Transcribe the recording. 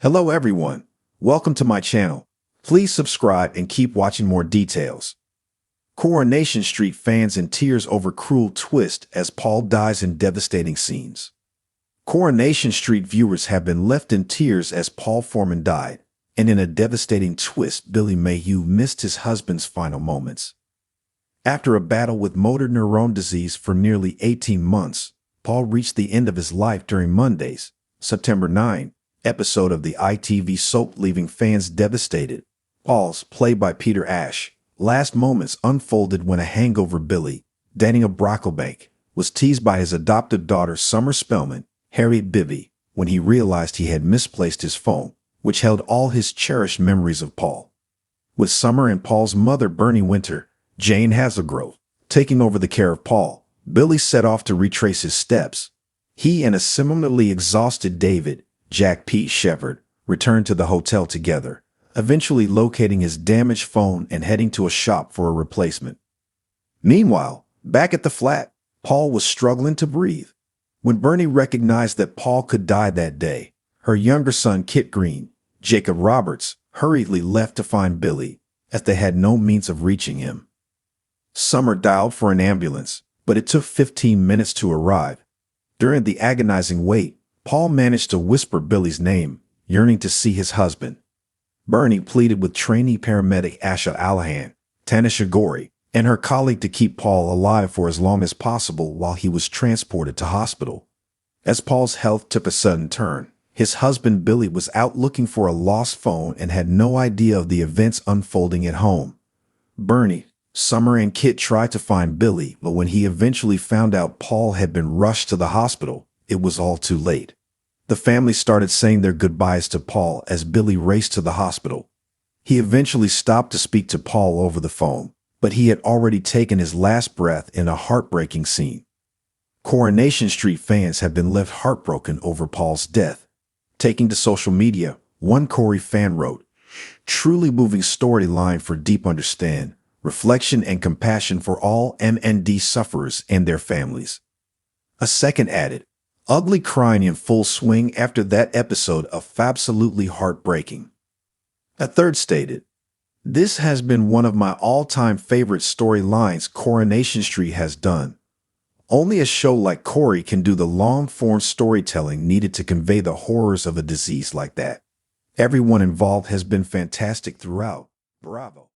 Hello everyone, welcome to my channel. Please subscribe and keep watching more details. Coronation Street fans in tears over cruel twist as Paul dies in devastating scenes. Coronation Street viewers have been left in tears as Paul Foreman died, and in a devastating twist, Billy Mayhew missed his husband's final moments. After a battle with motor neuron disease for nearly 18 months, Paul reached the end of his life during Monday's, September 9, episode of the ITV soap, leaving fans devastated. Paul's, played by Peter Ash, last moments unfolded when a hangover Billy, Daniel Brocklebank, was teased by his adopted daughter Summer Spellman, Harriet Bivy, when he realized he had misplaced his phone, which held all his cherished memories of Paul. With Summer and Paul's mother Bernie Winter, Jane Hazelgrove, taking over the care of Paul, Billy set off to retrace his steps. He and a similarly exhausted David, Jack P. Shepard, returned to the hotel together, eventually locating his damaged phone and heading to a shop for a replacement. Meanwhile, back at the flat, Paul was struggling to breathe. When Bernie recognized that Paul could die that day, her younger son Kit Green, Jacob Roberts, hurriedly left to find Billy, as they had no means of reaching him. Summer dialed for an ambulance, but it took 15 minutes to arrive. During the agonizing wait, Paul managed to whisper Billy's name, yearning to see his husband. Bernie pleaded with trainee paramedic Asha Allahan, Tanisha Gorey, and her colleague to keep Paul alive for as long as possible while he was transported to hospital. As Paul's health took a sudden turn, his husband Billy was out looking for a lost phone and had no idea of the events unfolding at home. Bernie, Summer, and Kit tried to find Billy, but when he eventually found out Paul had been rushed to the hospital, it was all too late. The family started saying their goodbyes to Paul as Billy raced to the hospital. He eventually stopped to speak to Paul over the phone, but he had already taken his last breath in a heartbreaking scene. Coronation Street fans have been left heartbroken over Paul's death. Taking to social media, one Corey fan wrote, "Truly moving storyline for deep understand, reflection and compassion for all MND sufferers and their families." A second added, "Ugly crying in full swing after that episode of absolutely heartbreaking." A third stated, "This has been one of my all-time favorite storylines Coronation Street has done. Only a show like Corey can do the long-form storytelling needed to convey the horrors of a disease like that. Everyone involved has been fantastic throughout. Bravo."